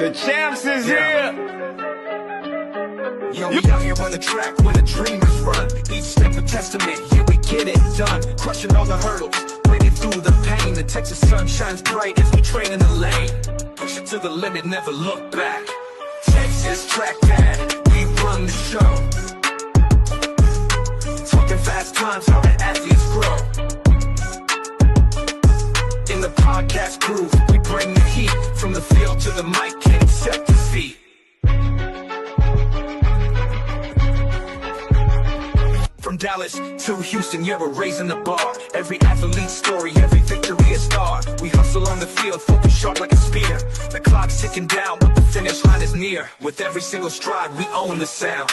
The champs is here. Yo, we out here on the track when the dreamers run. Each step a testament, yeah, we get it done. Crushing all the hurdles, breaking through the pain. The Texas sun shines bright as we train in the lane. Push it to the limit, never look back. Texas Track Dad, we run the show. Talking fast times, how the athletes grow. In the podcast groove, we bring the heat. From the field to the mic, can't accept defeat. From Dallas to Houston, yeah, we're raising the bar. Every athlete's story, every victory a star. We hustle on the field, focus sharp like a spear. The clock's ticking down, but the finish line is near. With every single stride, we own the sound.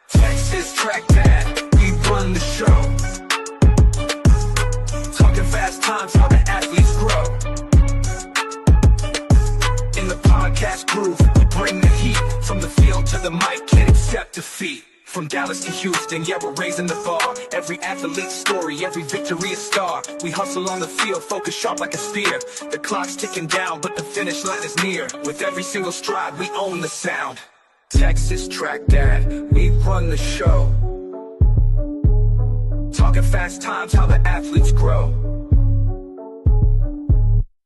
Texas Track Dad, we run the show. Talking fast times, how the athletes grow. In the podcast groove, we bring the heat. From the field to the mic, can't accept defeat. From Dallas to Houston, yeah, we're raising the bar. Every athlete's story, every victory a star. We hustle on the field, focus sharp like a spear. The clock's ticking down, but the finish line is near. With every single stride, we own the sound. Texas Track Dad, we run the show. Talking fast times, how the athletes grow.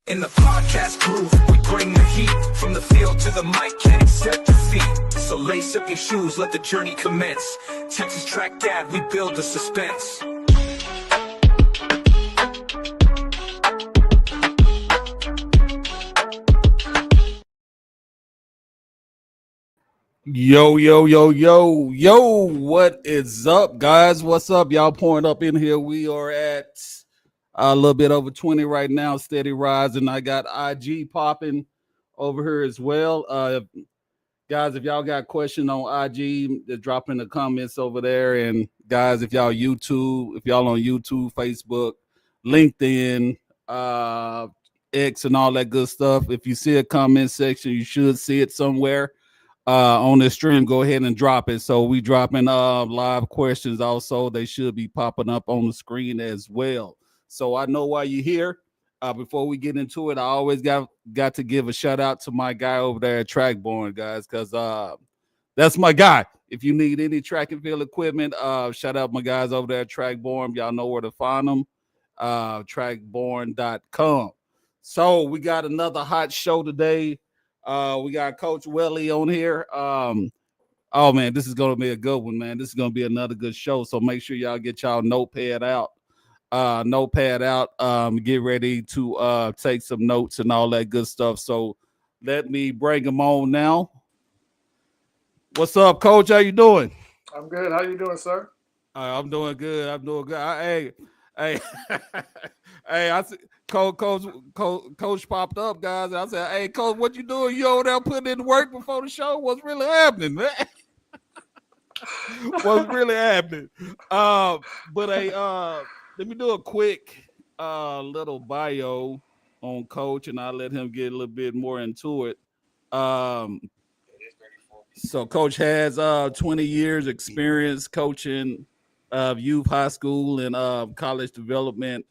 In the podcast groove, we bring the heat. From the field to the mic, can't accept defeat. So lace up your shoes, let the journey commence. Texas Track Dad, we build the suspense. Yo, what is up, guys? What's up? Y'all pouring up in here. We are at a little bit over 20 right now, steady rising. I got IG popping over here as well. Guys, if y'all got questions on IG, just drop in the comments over there. And guys, if y'all on YouTube, Facebook, LinkedIn, X and all that good stuff, if you see a comment section, you should see it somewhere on the stream. Go ahead and drop it. So we dropping live questions also. They should be popping up on the screen as well. So I know why you're here. Before we get into it, I always got to give a shout out to my guy over there at Trackborn, guys, because that's my guy. If you need any track and field equipment, shout out my guys over there at Trackborn. Y'all know where to find them. Trackborn.com. So we got another hot show today. We got Coach Welly on here. Oh man, this is gonna be a good one, man. This is gonna be another good show. So make sure y'all get y'all notepad out. Get ready to take some notes and all that good stuff. So let me bring him on now. What's up, Coach? How you doing? I'm good. How you doing, sir? I'm doing good. Hey, hey, I see Coach popped up, guys. I said, hey, Coach, what you doing? You over there putting in work before the show? What's really happening, man? What's really happening? Let me do a quick little bio on Coach, and I'll let him get a little bit more into it. So Coach has 20 years experience coaching youth, high school, and college development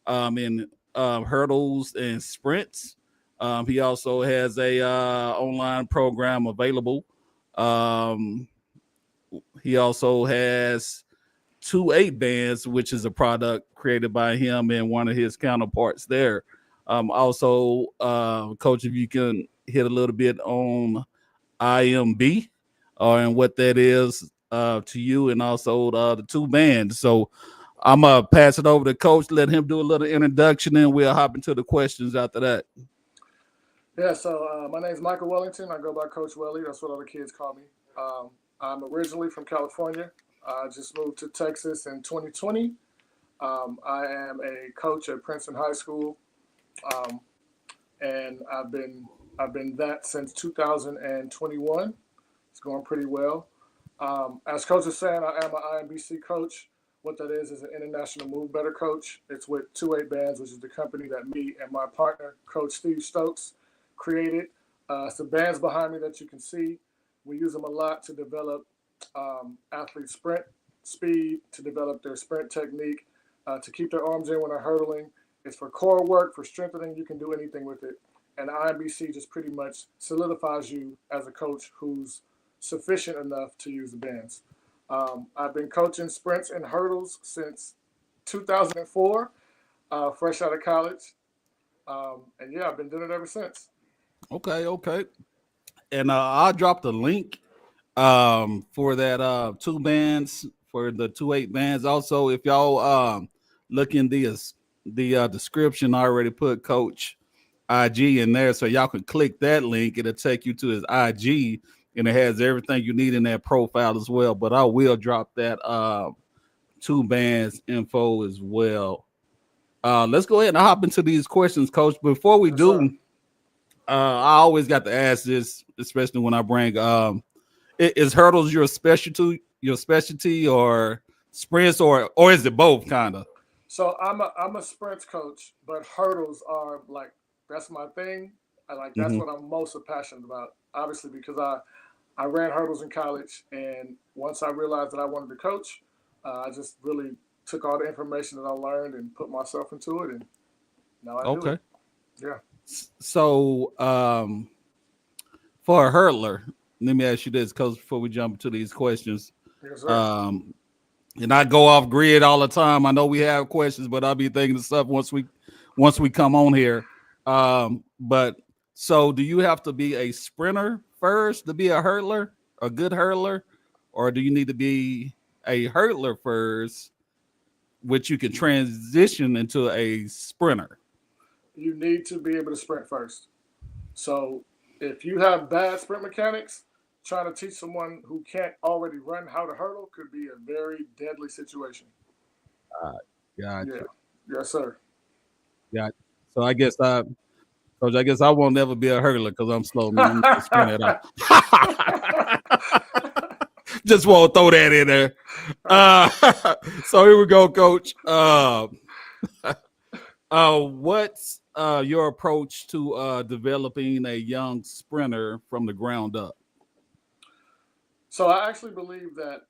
in hurdles and sprints. He also has a online program available. He also has 2 bands, which is a product created by him and one of his counterparts there. Also, Coach, if you can hit a little bit on IMB and what that is to you, and also the 2 bands. So I'm going to pass it over to Coach, let him do a little introduction, and we'll hop into the questions after that. Yeah, so my name is Michael Wellington. I go by Coach Welly. That's what other kids call me. I'm originally from California. I just moved to Texas in 2020. I am a coach at Princeton High School, and I've been that since 2021. It's going pretty well. As Coach was saying, I am an IMBC coach. What that is an International Move Better coach. It's with 2 bands, which is the company that me and my partner, Coach Steve Stokes, created. Some bands behind me that you can see. We use them a lot to develop athletes' sprint speed, to develop their sprint technique, to keep their arms in when they're hurdling. It's for core work, for strengthening. You can do anything with it. And IMBC just pretty much solidifies you as a coach who's sufficient enough to use the bands. I've been coaching sprints and hurdles since 2004, fresh out of college. And yeah, I've been doing it ever since. Okay. And I'll drop the link for that 2 bands for the 2/8 bands. Also, if y'all look in the description, I already put Coach IG in there, so y'all can click that link. It'll take you to his IG, and it has everything you need in that profile as well. But I will drop that 2 bands info as well. Let's go ahead and hop into these questions, Coach. Before we do, I always got to ask this, especially when I bring is hurdles your specialty, or sprints, or is it both kind of? So I'm a sprints coach, but hurdles are like, that's my thing. That's what I'm most passionate about. Obviously, because I ran hurdles in college, and once I realized that I wanted to coach, I just really took all the information that I learned and put myself into it, and now I do it. Yeah. So for a hurdler, let me ask you this, Coach, before we jump into these questions. Yes, sir. And I go off grid all the time. I know we have questions, but I'll be thinking of stuff once we come on here. But so do you have to be a sprinter first to be a hurdler, a good hurdler, or do you need to be a hurdler first, which you can transition into a sprinter? You need to be able to sprint first. So if you have bad sprint mechanics, trying to teach someone who can't already run how to hurdle could be a very deadly situation. Gotcha. Yeah. Yes, sir. Yeah. So Coach, I guess I won't never be a hurdler because I'm slow, man. I'm sprint it out. Just want to throw that in there. So here we go, Coach. What's your approach to developing a young sprinter from the ground up? So I actually believe that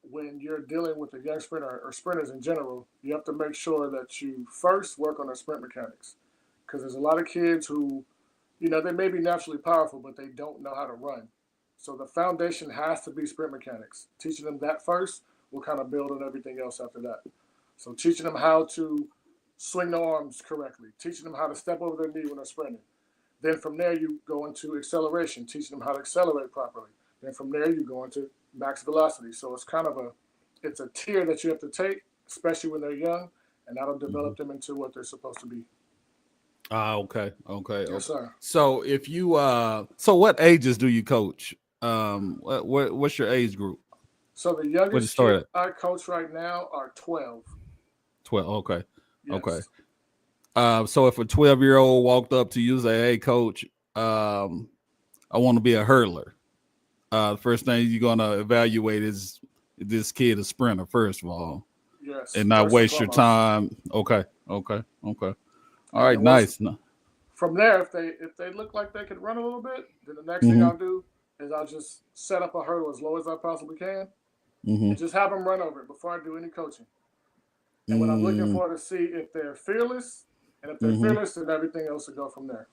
when you're dealing with a young sprinter or sprinters in general, you have to make sure that you first work on their sprint mechanics. Because there's a lot of kids who, they may be naturally powerful, but they don't know how to run. So the foundation has to be sprint mechanics. Teaching them that first will kind of build on everything else after that. So teaching them how to swing their arms correctly, teaching them how to step over their knee when they're sprinting. Then from there, you go into acceleration, teaching them how to accelerate properly. Then from there, you go into max velocity. So it's kind of it's a tier that you have to take, especially when they're young, and that'll develop them into what they're supposed to be. Okay. Yes, sir. So if you so what ages do you coach? What's your age group? So the youngest kid I coach right now are 12. 12. Okay. Yes. Okay. So if a 12-year-old walked up to you and say, "Hey, coach, I want to be a hurdler," the first thing you're gonna evaluate is this kid a sprinter, first of all. Yes. And not waste your time. Okay. All right, nice. From there, if they look like they could run a little bit, then the next thing I'll do is I'll just set up a hurdle as low as I possibly can, and just have them run over it before I do any coaching. And what I'm looking for to see if they're fearless, and if they're fearless, then everything else will go from there.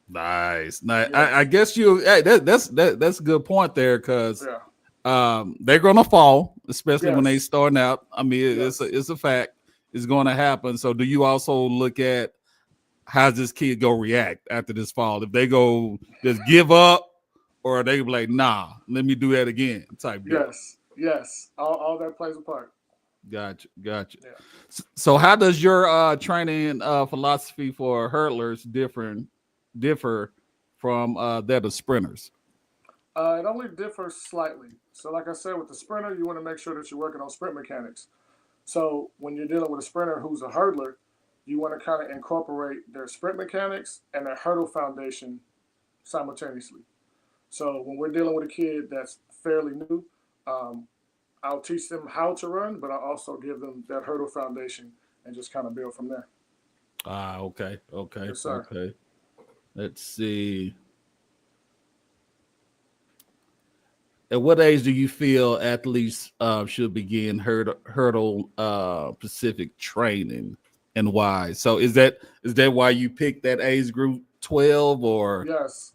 Nice. Yes. I guess that's a good point there, because they're gonna fall, especially when they starting out. I mean, it's a fact. It's going to happen. So do you also look at how's this kid go react after this fall? If they go just give up, or they be like, nah, let me do that again type deal. Yes. All that plays a part. Gotcha. Yeah. So how does your training philosophy for hurdlers differ from that of sprinters? It only differs slightly. So like I said, with the sprinter, you want to make sure that you're working on sprint mechanics. So when you're dealing with a sprinter who's a hurdler, you want to kind of incorporate their sprint mechanics and their hurdle foundation simultaneously. So when we're dealing with a kid that's fairly new, I'll teach them how to run, but I'll also give them that hurdle foundation and just kind of build from there. Okay. Yes, sir. Okay. Let's see. At what age do you feel athletes should begin hurdle specific training? and why? So is that why you picked that age group 12 or? Yes,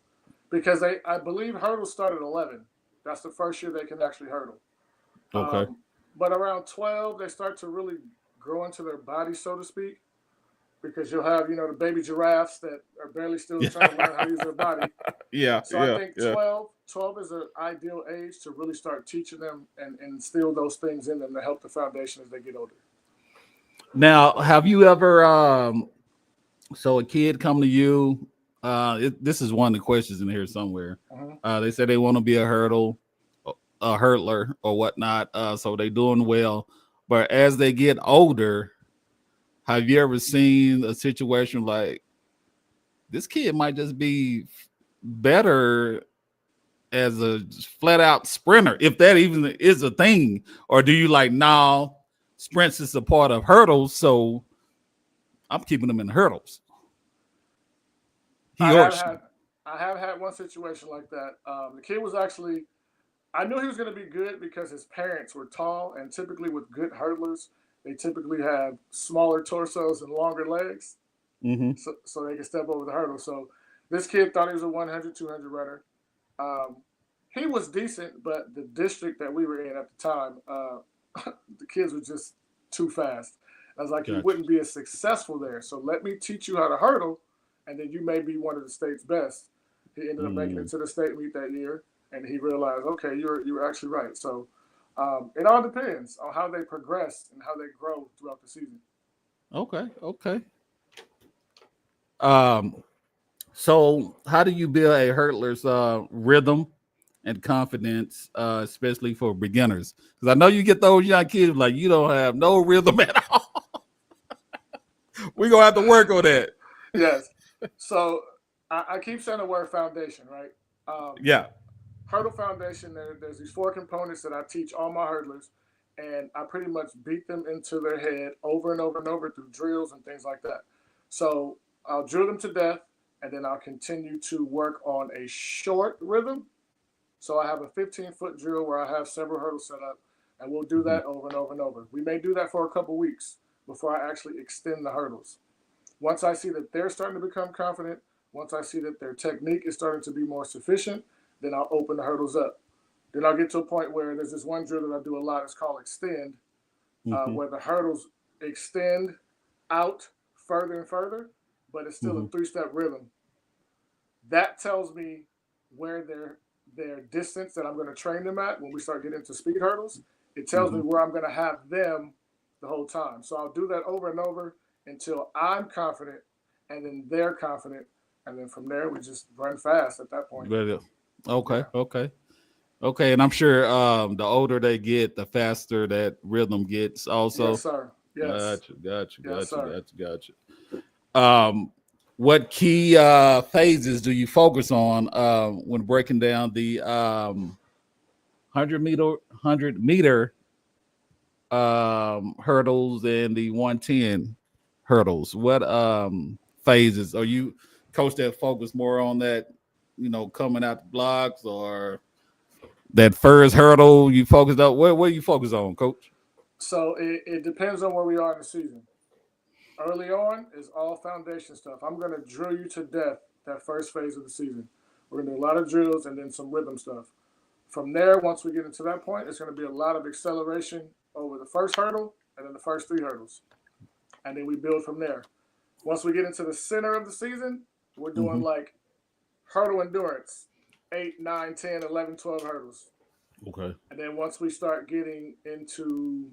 because I believe hurdles start at 11. That's the first year they can actually hurdle. Okay. But around 12, they start to really grow into their body, so to speak, because you'll have, the baby giraffes that are barely still trying to learn how to use their body. Yeah. So I think 12 is an ideal age to really start teaching them and instill those things in them to help the foundation as they get older. Now, have you ever, so a kid come to you, this is one of the questions in here somewhere. They say they want to be a hurdler or whatnot. So they doing well, but as they get older, have you ever seen a situation like this kid might just be better as a flat out sprinter, if that even is a thing? Or do you like, now sprints is a part of hurdles, so I'm keeping them in the hurdles? I have had one situation like that. The kid was actually, I knew he was going to be good because his parents were tall, and typically with good hurdlers, they typically have smaller torsos and longer legs, so they can step over the hurdle. So this kid thought he was a 100, 200 runner. He was decent, but the district that we were in at the time, the kids were just too fast. I was like, you wouldn't be as successful there. So let me teach you how to hurdle, and then you may be one of the state's best. He ended up making it to the state meet that year, and he realized, okay, you were actually right. So it all depends on how they progress and how they grow throughout the season. Okay. So how do you build a hurdler's rhythm and confidence, especially for beginners? Because I know you get those young kids like, you don't have no rhythm at all. We're gonna have to work on that. Yes. So I keep saying the word foundation, right? Hurdle foundation, there's these 4 components that I teach all my hurdlers, and I pretty much beat them into their head over and over and over through drills and things like that. So I'll drill them to death, and then I'll continue to work on a short rhythm. So I have a 15-foot drill where I have several hurdles set up, and we'll do that over and over and over. We may do that for a couple weeks before I actually extend the hurdles. Once I see that they're starting to become confident, once I see that their technique is starting to be more sufficient, then I'll open the hurdles up. Then I'll get to a point where there's this one drill that I do a lot. It's called extend, where the hurdles extend out further and further, but it's still a 3-step rhythm. That tells me where their distance that I'm going to train them at when we start getting into speed hurdles. It tells me where I'm going to have them the whole time. So I'll do that over and over until I'm confident, and then they're confident, and then from there we just run fast at that point. Okay. And I'm sure the older they get, the faster that rhythm gets also. Yes, sir. Yes. Gotcha. What key phases do you focus on when breaking down the 100 meter hurdles and the 110 hurdles? What phases are you coach that focus more on, that coming out the blocks, or that first hurdle you focused on? What you focus on, coach? So it depends on where we are in the season. Early on is all foundation stuff. I'm going to drill you to death that first phase of the season. We're going to do a lot of drills and then some rhythm stuff. From there, once we get into that point, it's going to be a lot of acceleration over the first hurdle and then the first 3 hurdles. And then we build from there. Once we get into the center of the season, we're doing like hurdle endurance, 8, 9, 10, 11, 12 hurdles. Okay. And then once we start getting into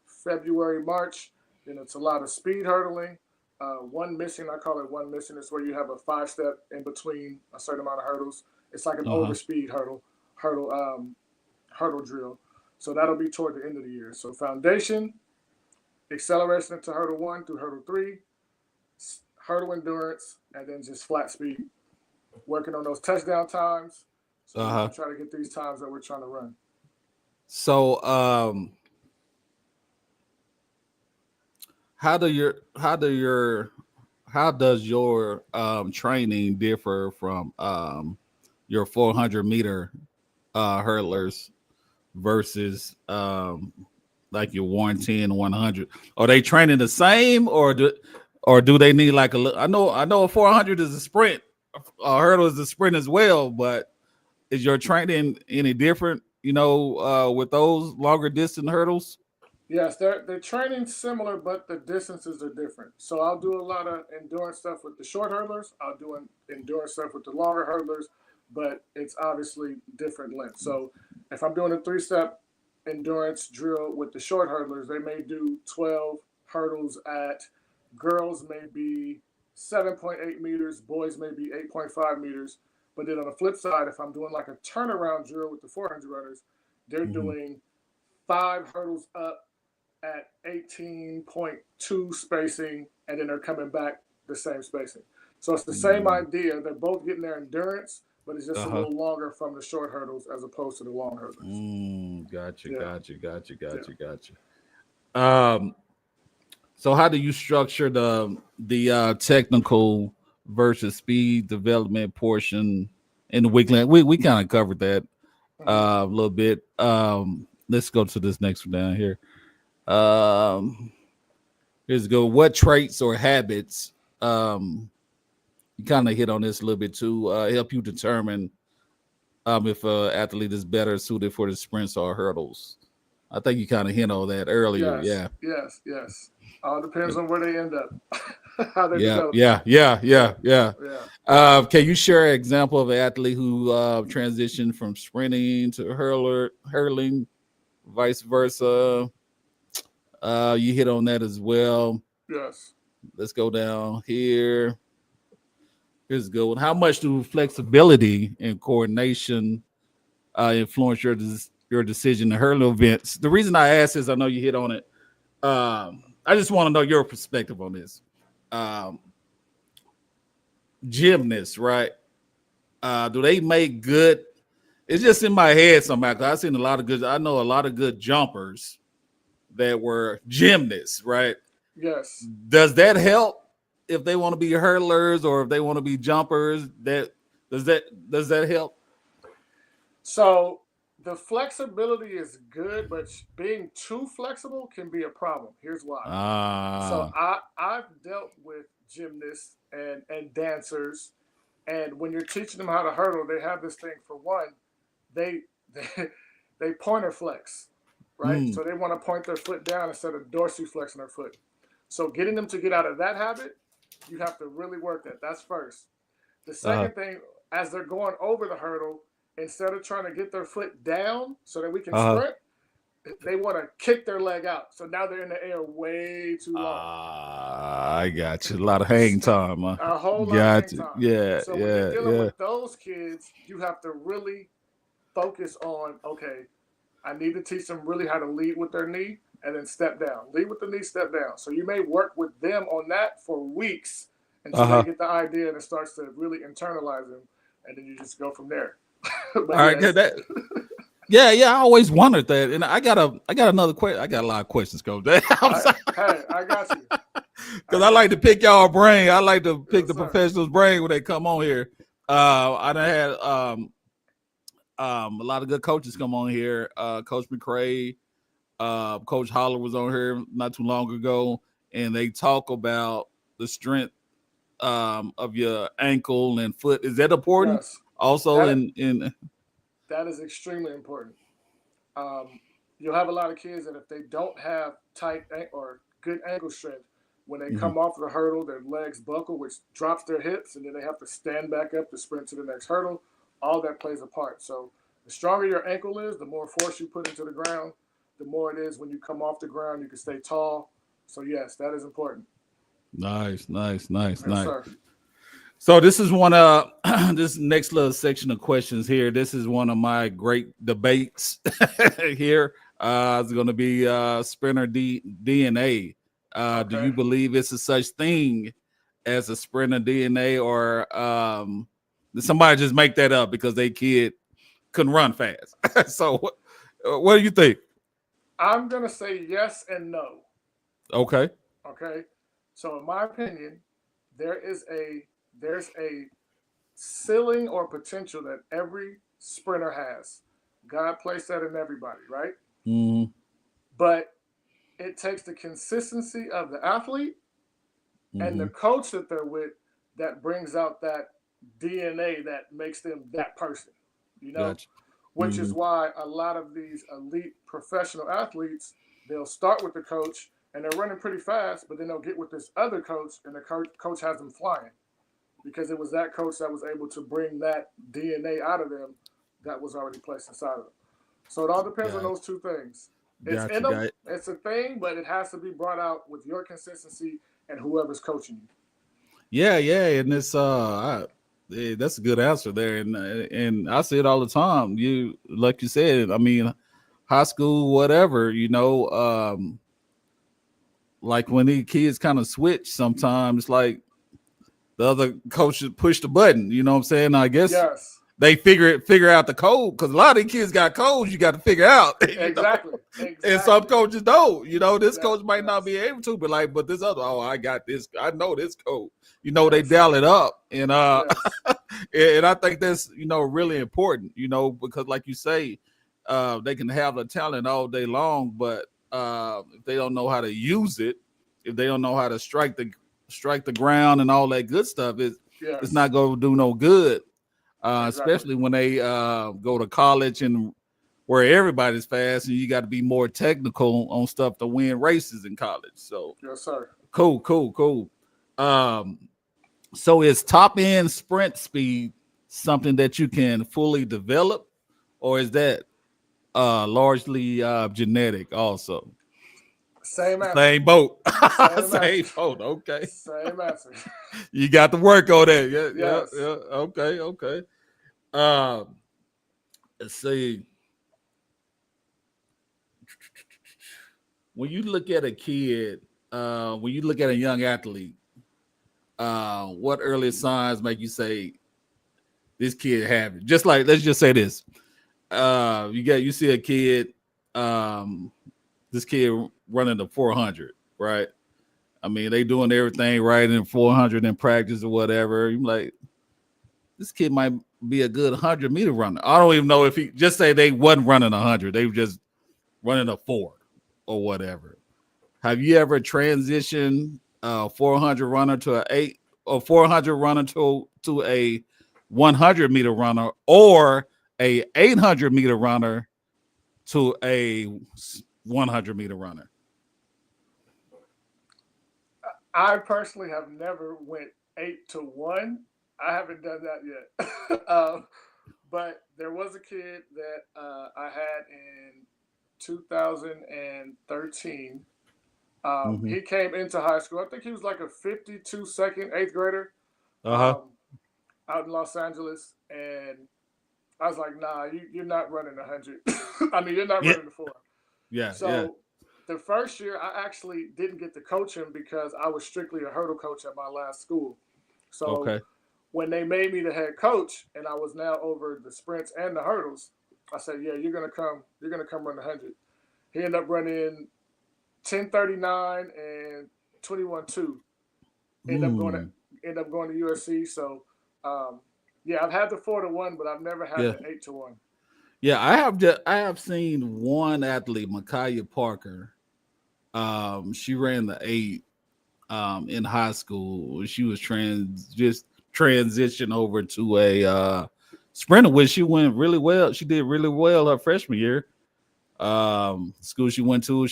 February, March, then it's a lot of speed hurdling. One missing, I call it one missing. It's where you have a 5-step in between a certain amount of hurdles. It's like an overspeed hurdle drill. So that'll be toward the end of the year. So foundation, acceleration into hurdle 1 through hurdle 3, hurdle endurance, and then just flat speed. Working on those touchdown times. So we try to get these times that we're trying to run. So how does your training differ from your 400 meter hurdlers versus like your 110, 100? Are they training the same, or do they need like a? I know a 400 is a sprint, a hurdle is a sprint as well, but is your training any different? With those longer distance hurdles. Yes, they're training similar, but the distances are different. So I'll do a lot of endurance stuff with the short hurdlers. I'll do endurance stuff with the longer hurdlers, but it's obviously different lengths. So if I'm doing a 3-step endurance drill with the short hurdlers, they may do 12 hurdles at girls may be 7.8 meters, boys may be 8.5 meters. But then on the flip side, if I'm doing like a turnaround drill with the 400 runners, they're doing 5 hurdles up at 18.2 spacing, and then they're coming back the same spacing. So it's the same idea. They're both getting their endurance, but it's just a little longer from the short hurdles as opposed to the long hurdles. Gotcha. So how do you structure the technical versus speed development portion in the weekly? We kind of covered that a little bit. Let's go to this next one down here. Here's go. What traits or habits? You kind of hit on this a little bit too. Help you determine if an athlete is better suited for the sprints or hurdles. I think you kind of hit on that earlier. Yes. All depends on where they end up. How they develop. Yeah. Can you share an example of an athlete who transitioned from sprinting to hurling, vice versa? You hit on that as well. Yes. Let's go down here. Here's a good one. How much do flexibility and coordination influence your decision to hurdle events? The reason I ask is I know you hit on it. I just want to know your perspective on this. Gymnasts, right? Do they make good? It's just in my head somehow. Cause I know a lot of good jumpers that were gymnasts, right? Yes. Does that help if they want to be hurdlers or if they want to be jumpers? Does that help? So the flexibility is good, but being too flexible can be a problem. Here's why. So I've dealt with gymnasts and dancers, and when you're teaching them how to hurdle, they have this thing. For one, they pointer flex, right? So they want to point their foot down instead of dorsiflexing their foot. So getting them to get out of that habit, you have to really work that. That's first. The second thing, as they're going over the hurdle, instead of trying to get their foot down so that we can sprint, they want to kick their leg out. So now they're in the air way too long. I got you. A lot of hang time. A whole lot of hang time. Yeah. So when you're dealing with those kids, you have to really focus on, okay, I need to teach them really how to lead with their knee and then step down. Lead with the knee, step down. So you may work with them on that for weeks until they get the idea and it starts to really internalize them, and then you just go from there. All right, I always wondered that, and I got another question. I got a lot of questions, Coach. Hey, I got you. Because I like to pick y'all brain. I like to pick the professionals' brain when they come on here. I done had a lot of good coaches come on here. Coach McCray, Coach Holler was on here not too long ago, and they talk about the strength of your ankle and foot. Is that important? Yes. Also, that is extremely important. You'll have a lot of kids that if they don't have tight or good ankle strength, when they come off the hurdle, their legs buckle, which drops their hips, and then they have to stand back up to sprint to the next hurdle. All that plays a part. So the stronger your ankle is, the more force you put into the ground, the more it is when you come off the ground, you can stay tall. So yes, that is important. Nice. Sir. So this is one of this next little section of questions here. This is one of my great debates here. It's going to be sprinter DNA. Do you believe it's a such thing as a sprinter DNA, or did somebody just make that up because they kid couldn't run fast? So what do you think? I'm going to say yes and no. Okay. So in my opinion, there's a ceiling or potential that every sprinter has. God placed that in everybody, right? Mm-hmm. But it takes the consistency of the athlete and the Mhm. coach that they're with that brings out that DNA that makes them that person, you know, Gotcha. which is Mhm. why a lot of these elite professional athletes, they'll start with the coach and they're running pretty fast, but then they'll get with this other coach and the coach has them flying because it was that coach that was able to bring that DNA out of them that was already placed inside of them. So it all depends on Got those two things. It's in gotcha. them, Got it's a thing, but it has to be brought out with your consistency and whoever's coaching you. yeah, yeah, and it's that's a good answer there, and I see it all the time. You like you said, I mean, high school, whatever, like when these kids kind of switch sometimes, like the other coaches push the button, you know what I'm saying? I guess Yes, they figure out the code because a lot of these kids got codes you got to figure out, exactly, and some exactly. coaches don't. This Yes, coach might not yes, be able to, but this other, oh, I got this, I know this code. They yes, dial it up, and yes, and I think that's really important, because like you say, they can have the talent all day long, but if they don't know how to use it, if they don't know how to strike the ground and all that good stuff, it's yes, not going to do no good. exactly. Especially when they go to college and where everybody's fast, and you got to be more technical on stuff to win races in college. So Yes, sir. cool. Um, so is top end sprint speed something that you can fully develop, or is that largely genetic also? Same answer. Same boat. Same Same answer. boat. Okay. Same answer. You got to work on that. Yeah. Yes. Okay. Um, let's see. When you look at a kid, when you look at a young athlete, what early signs make you say this kid have it? Just like, let's just say this. You see a kid, this kid running the 400, right? I mean, they doing everything right in 400 in practice or whatever. You're like, this kid might be a good 100-meter runner. I don't even know if he, just say they wasn't running 100. They were just running a 4 or whatever. Have you ever transitioned a 400 runner to a 8 or 400 runner to a 100-meter runner, or a 800-meter runner to a 100-meter runner? I personally have never went 8-1. I haven't done that yet. But there was a kid that I had in 2013. Mm-hmm. He came into high school. I think he was like a 52-second eighth grader Uh-huh. um, out in Los Angeles. And I was like, nah, you're not running 100. I mean, you're not Yeah. running the 4. Yeah. So the first year, I actually didn't get to coach him because I was strictly a hurdle coach at my last school. So Okay. when they made me the head coach and I was now over the sprints and the hurdles, I said, yeah, you're gonna come run the 100. He ended up running 10:39 and 21:2. End up going to USC. So yeah, I've had the 4-1, but I've never had Yeah. the 8-1. Yeah. I have seen one athlete, Micaiah Parker. She ran the 8 in high school. She was transition over to a sprinter, which she went really well. She did really well her freshman year. School she went to,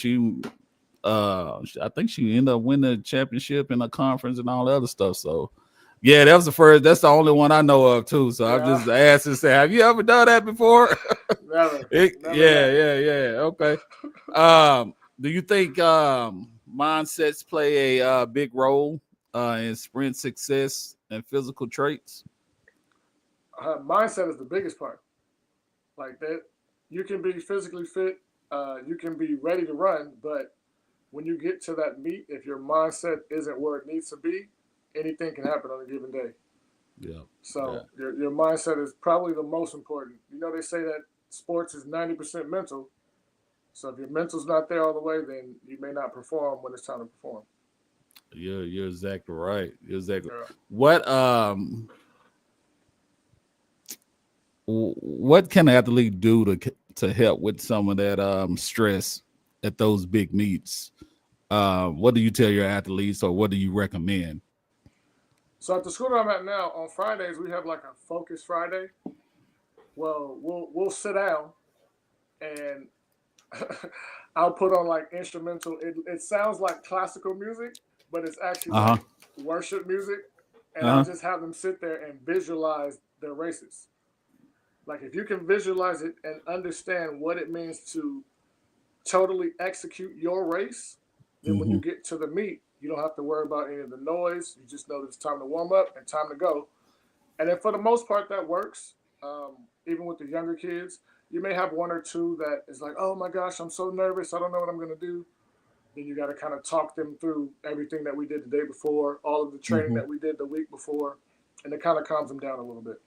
I think she ended up winning the championship in a conference and all the other stuff. So yeah, that was the first. That's the only one I know of too. So I'm just asked to say, have you ever done that before? Never. Yeah. Okay. Do you think mindsets play a big role in sprint success and physical traits? Mindset is the biggest part. Like that, you can be physically fit, you can be ready to run, but when you get to that meet, if your mindset isn't where it needs to be, anything can happen on a given day. Yeah. So your mindset is probably the most important. They say that sports is 90% mental. So if your mental's not there all the way, then you may not perform when it's time to perform. You're exactly right. Yeah. What can an athlete do to help with some of that stress at those big meets? What do you tell your athletes, or what do you recommend? So at the school that I'm at now, on Fridays we have like a focus Friday. Well, we'll sit down and I'll put on like instrumental. It sounds like classical music, but it's actually Uh huh. like worship music. And Uh I'll huh. just have them sit there and visualize their races. Like if you can visualize it and understand what it means to totally execute your race, then when you Hmm. get to the meet, you don't have to worry about any of the noise. You just know that it's time to warm up and time to go. And then for the most part, that works. Even with the younger kids, you may have one or two that is like, "Oh my gosh, I'm so nervous. I don't know what I'm going to do." Then you got to kind of talk them through everything that we did the day before, all of the training Hmm. that we did the week before, and it kind of calms them down a little bit.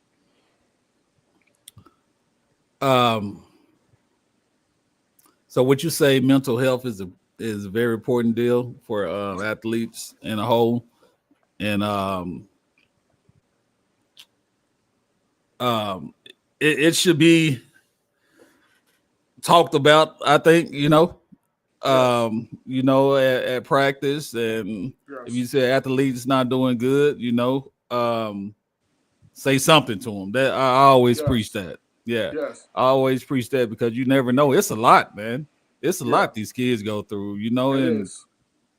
Um, so would you say mental health is a very important deal for athletes in a whole, and um, it should be talked about. I think Yes, at practice, and if you yes, say athlete's not doing good, say something to them. That I always preach yes, that. Yeah, yes, I always preach that because you never know. It's a lot, man. It's a yeah, lot these kids go through, it and is.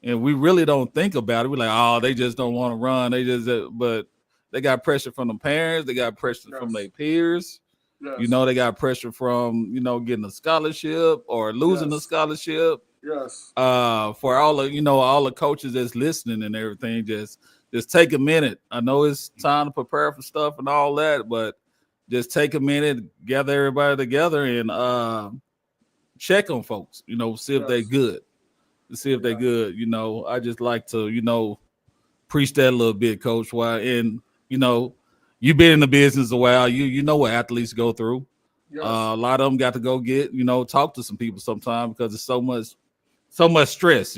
we really don't think about it. We're like, oh, they just don't want to run. They just, but they got pressure from the parents. They got pressure from their Yes, peers. yes, They got pressure from getting a scholarship or losing a yes, scholarship. yes, For all the coaches that's listening and everything, just take a minute. I know it's time to prepare for stuff and all that, but just take a minute, gather everybody together, and check on folks. See if they yes, good. See if they yeah, good. I just like to preach that a little bit, Coach. Why? And you've been in the business a while. You know what athletes go through. yes. A lot of them got to go get talk to some people sometime because it's so much stress.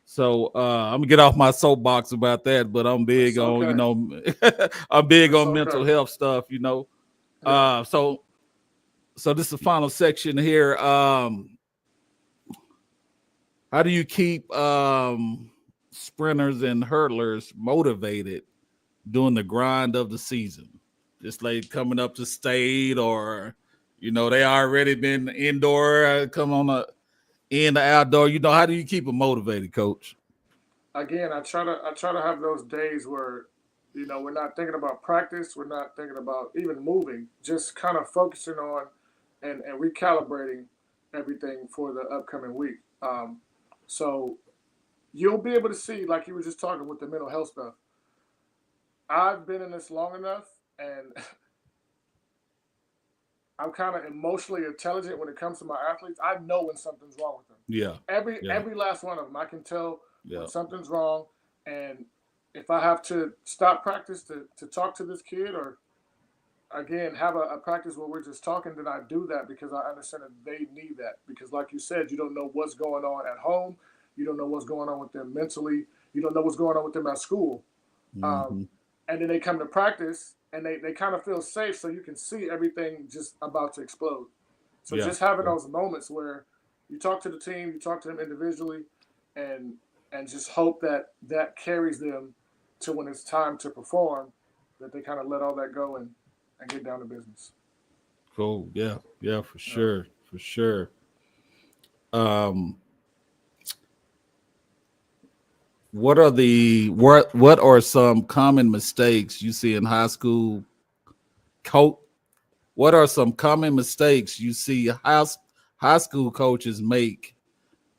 So I'm gonna get off my soapbox about that, but I'm big That's on okay. I'm big That's on mental okay. health stuff. Yeah. So this is the final section here. How do you keep sprinters and hurdlers motivated during the grind of the season? Just like coming up to state, or they already been indoor, come on in the outdoor. How do you keep them motivated, Coach? Again, I try to have those days where, we're not thinking about practice, we're not thinking about even moving, just kind of focusing on and recalibrating everything for the upcoming week. So you'll be able to see, like you were just talking with the mental health stuff. I've been in this long enough, and I'm kind of emotionally intelligent when it comes to my athletes. I know when something's wrong with them. Yeah, Every yeah, every last one of them, I can tell when yeah. something's wrong, and if I have to stop practice to talk to this kid, or again have a practice where we're just talking, then I do that because I understand that they need that. Because like you said, you don't know what's going on at home, you don't know what's going on with them mentally, you don't know what's going on with them at school. Um, Hmm. and then they come to practice and they kind of feel safe, so you can see everything just about to explode. So Yeah, just having yeah. those moments where you talk to the team, you talk to them individually, and just hope that that carries them to when it's time to perform, that they kind of let all that go and get down to business. Cool. Yeah, yeah, for Yeah. sure, for sure. Um, what are some common mistakes you see in high school coach? What are some common mistakes you see high school coaches make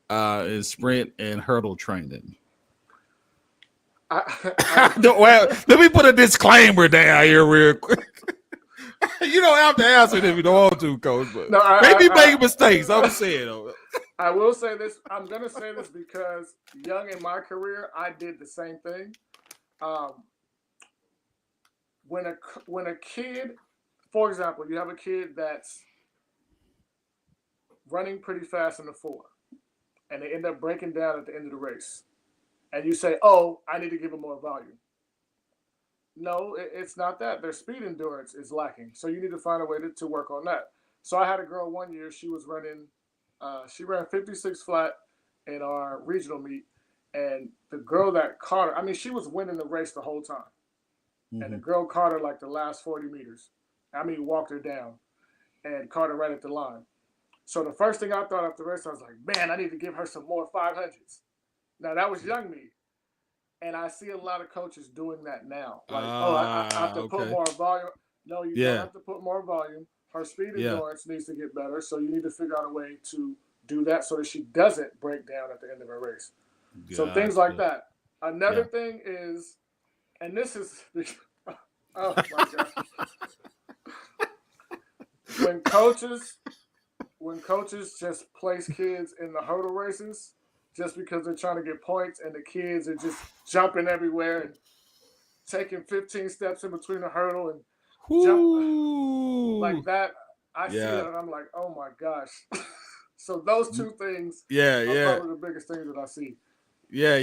in sprint and hurdle training? I Well, let me put a disclaimer down here real quick. You don't have to answer it if you don't want to, Coach, but no, maybe making mistakes. I'm saying, I will say this. I'm gonna say this because young in my career, I did the same thing. Um, when a when a kid, for example, you have a kid that's running pretty fast in the four, and they end up breaking down at the end of the race, and you say, "Oh, I need to give them more volume." No, it's not that. Their speed endurance is lacking, so you need to find a way to work on that. So I had a girl one year. She was running. She ran 56 flat in our regional meet, and the girl that caught her, I mean, she was winning the race the whole time, and the girl caught her like the last 40 meters. I mean, walked her down and caught her right at the line. So the first thing I thought after the race, I was like, man, I need to give her some more 500s. Now, that was young me. And I see a lot of coaches doing that now. Like, I have to put more volume. No, you don't have to put more volume. Her speed endurance needs to get better. So you need to figure out a way to do that so that she doesn't break down at the end of her race. So things like that. Another thing is, and this is, oh my God. When coaches just place kids in the hurdle races just because they're trying to get points, and the kids are just jumping everywhere and taking 15 steps in between the hurdle and jump like that, I see it and I'm like, oh my gosh. So those two things are probably the biggest things that I see. Yeah.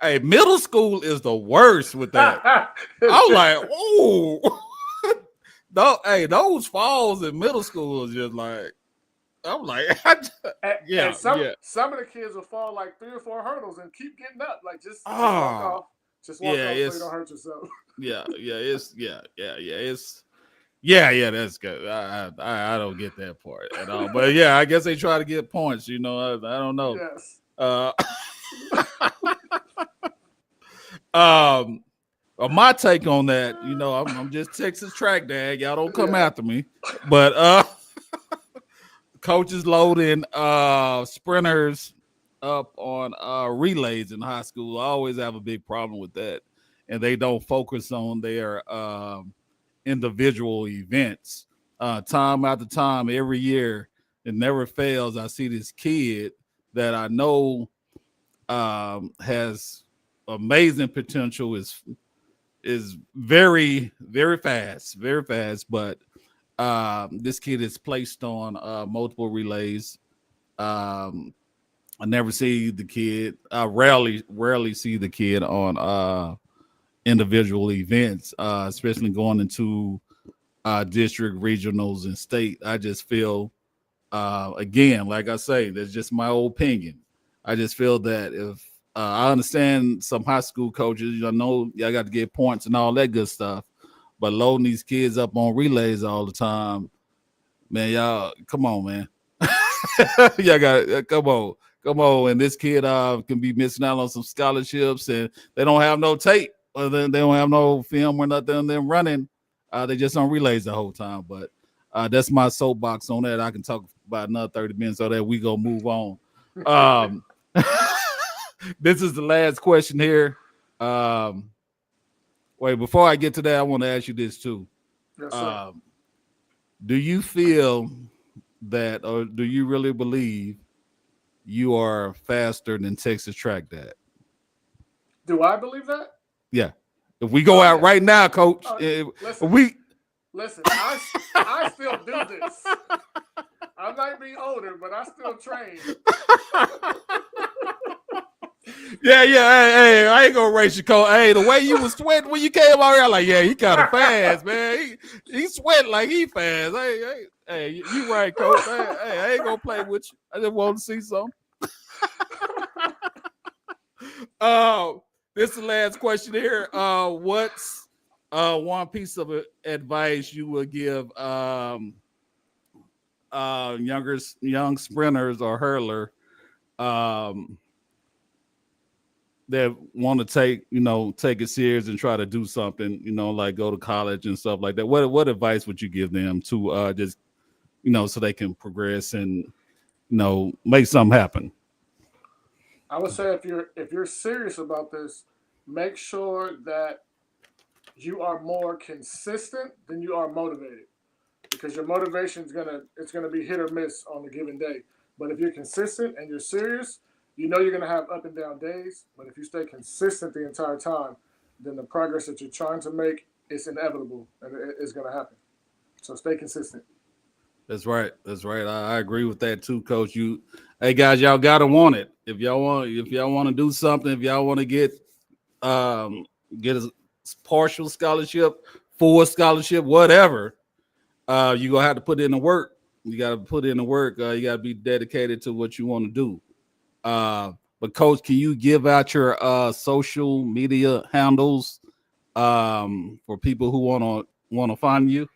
Hey, middle school is the worst with that. I'm like, oh. No, hey, those falls in middle school is just like, I'm like, some of the kids will fall like 3 or 4 hurdles and keep getting up, like just walk off. Just walk off so you don't hurt yourself. That's good. I don't get that part at all, but I guess they try to get points. You know, I don't know. Yes. My take on that, you know, I'm just Texas track dad. Y'all don't come after me, but coaches loading sprinters up on relays in high school. I always have a big problem with that, and they don't focus on their individual events. Time after time, every year, it never fails. I see this kid that I know has amazing potential, is very, very fast, but this kid is placed on multiple relays. I never see the kid. I rarely see the kid on individual events, especially going into district, regionals, and state. I just feel, again, like I say, that's just my opinion. I just feel that if I understand some high school coaches, I know y'all got to get points and all that good stuff, but loading these kids up on relays all the time, man, y'all, come on, man. Y'all got come on. And this kid can be missing out on some scholarships, and they don't have no tape, or they don't have no film or nothing of them running. They just on relays the whole time. But that's my soapbox on that. I can talk about another 30 minutes so that we go move on. This is the last question here. Wait, before I get to that, I want to ask you this too. Yes, sir. Do you feel that, or do you really believe you are faster than Texas Track Dad? Do I believe that? Yeah. If we go out right now, Coach, listen, I still do this. I might be older, but I still train. Hey, I ain't gonna race your coat. Hey, the way you was sweating when you came out here, I'm like, yeah, he kind of fast, man. He sweating like he fast. Hey, you right, Coach. Hey, I ain't gonna play with you. I just want to see something. This is the last question here. What's one piece of advice you would give young sprinters or hurler that want to take it serious and try to do something, like go to college and stuff like that? What advice would you give them to just, so they can progress and, make something happen? I would say if you're serious about this, make sure that you are more consistent than you are motivated, because your motivation is gonna be hit or miss on a given day. But if you're consistent and you're serious, you're gonna have up and down days. But if you stay consistent the entire time, then the progress that you're trying to make is inevitable and it's gonna happen. So stay consistent. That's right. I agree with that too, Coach. Hey guys, y'all gotta want it. If y'all want to do something, if y'all want to get a partial scholarship, full scholarship, whatever, you gonna have to put in the work. You got to put in the work. You got to be dedicated to what you want to do. But Coach, can you give out your social media handles for people who want to find you?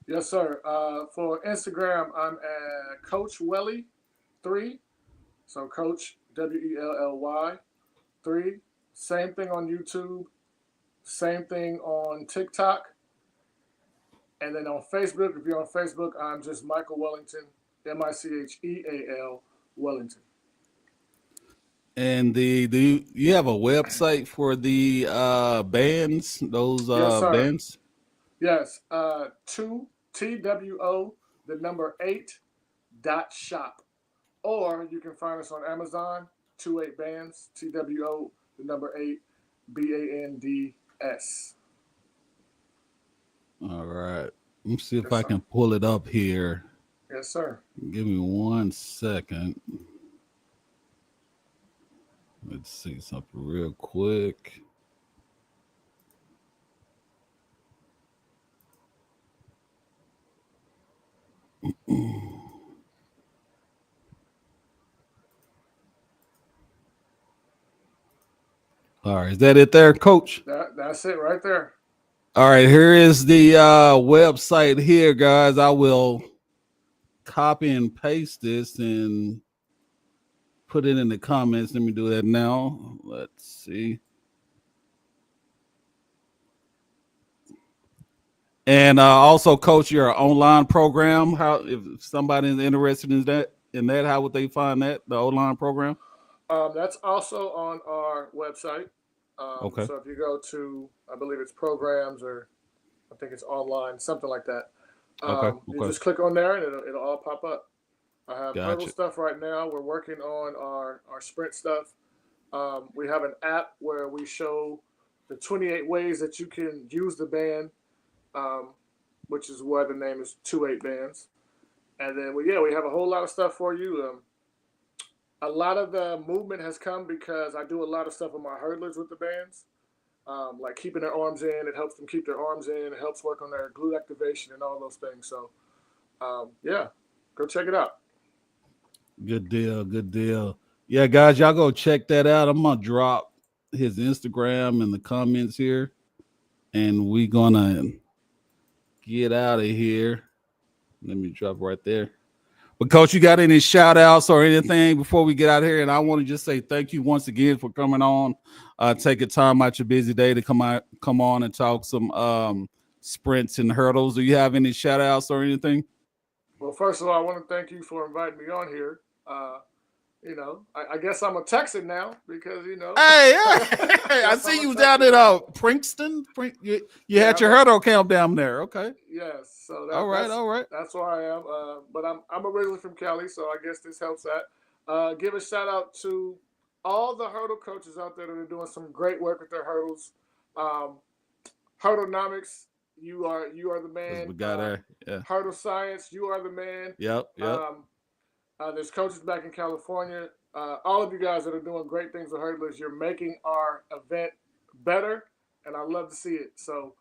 Yes, sir. For Instagram, I'm at Coach Welly 3. So Coach Welly 3. Same thing on YouTube. Same thing on TikTok. And then on Facebook, if you're on Facebook, I'm just Michael Wellington, Micheal Wellington. And do you have a website for the bands? Those Yes, sir. bands? Yes. TWO8.shop. Or you can find us on Amazon, 28 Bands, TWO8 BANDS. All right. Let me see if I can pull it up here. Yes, sir. Give me 1 second. Let's see something real quick. All right, is that it there, Coach? That's it right there. All right, here is the website here, guys. I will copy and paste this and put it in the comments. Let me do that now. Let's see. And also, Coach, your online program. How, if somebody's interested in that, how would they find that, the online program? That's also on our website. Okay. So if you go to, I believe it's programs, or I think it's online, something like that. Okay. You just click on there and it'll all pop up. I have Gotcha. hurdle stuff right now. We're working on our sprint stuff. We have an app where we show the 28 ways that you can use the band, which is why the name is 28 Bands. And then we have a whole lot of stuff for you. A lot of the movement has come because I do a lot of stuff with my hurdlers with the bands, like keeping their arms in. It helps them keep their arms in. It helps work on their glute activation and all those things. So, go check it out. Good deal. Good deal. Yeah, guys, y'all go check that out. I'm going to drop his Instagram in the comments here, and we're going to get out of here. Let me drop right there. But, Coach, you got any shout-outs or anything before we get out of here? And I want to just say thank you once again for coming on, taking time out your busy day to come on and talk some sprints and hurdles. Do you have any shout-outs or anything? Well, first of all, I want to thank you for inviting me on here. I guess I'm a Texan now because, Hey, I see you down in Princeton. You had your hurdle camp down there. Okay. Yes. So all right. That's where I am. But I'm originally from Cali, so I guess this helps that. Give a shout out to all the hurdle coaches out there that are doing some great work with their hurdles. Hurdlenomics, you are the man. We got her. Yeah. Hurdle Science, you are the man. Yep. There's coaches back in California. All of you guys that are doing great things with hurdlers, you're making our event better, and I love to see it. So,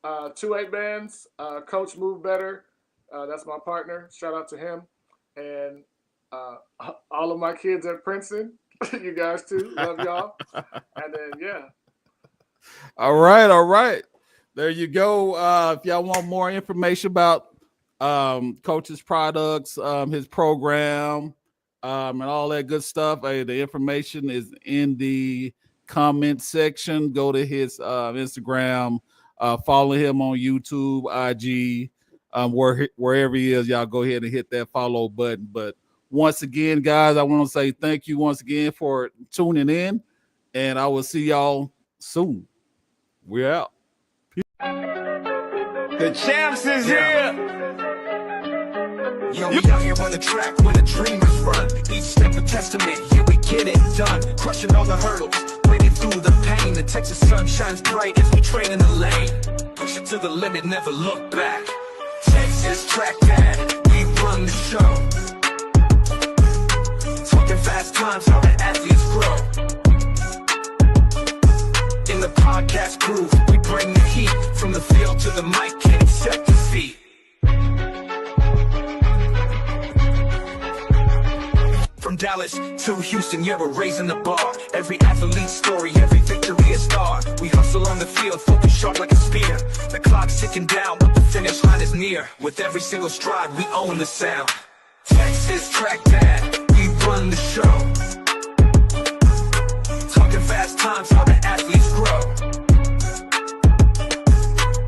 28 Bands, Coach Move Better. That's my partner. Shout out to him. And all of my kids at Princeton, you guys too. Love y'all. And then, All right. There you go. If y'all want more information about Coach's products, his program, and all that good stuff, the information is in the comment section. Go to his Instagram, follow him on YouTube, IG, wherever he is. Y'all go ahead and hit that follow button. But once again, guys, I want to say thank you once again for tuning in, and I will see y'all soon. We're out. The champs is here. Yo, we out here on the track where the dreamers run. Each step a testament, here we get it done. Crushing all the hurdles, breaking through the pain. The Texas sun shines bright as we train in the lane. Push it to the limit, never look back. TexasTrackDad, we run the show. Talking fast times, how the athletes grow. In the podcast groove, we bring the heat. From the field to the mic, can't accept defeat. Dallas to Houston, yeah, we're raising the bar. Every athlete's story, every victory a star. We hustle on the field, focus sharp like a spear. The clock's ticking down, but the finish line is near. With every single stride, we own the sound. Texas Track Dad, we run the show. Talking fast times, how the athletes grow.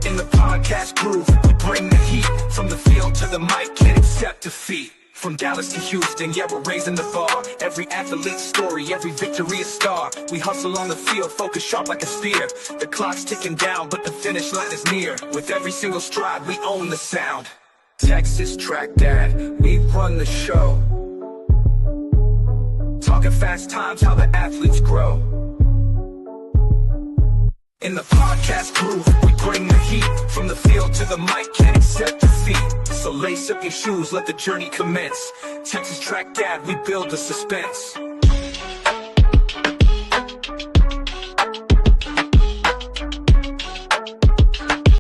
In the podcast groove, we bring the heat. From the field to the mic, can't accept defeat. From Dallas to Houston, yeah, we're raising the bar. Every athlete's story, every victory a star. We hustle on the field, focus sharp like a spear. The clock's ticking down, but the finish line is near. With every single stride, we own the sound. Texas Track Dad, we run the show. Talking fast times, how the athletes grow. In the podcast groove, we bring the heat. From the field to the mic, can't accept defeat. So lace up your shoes, let the journey commence. Texas Track Dad, we build the suspense.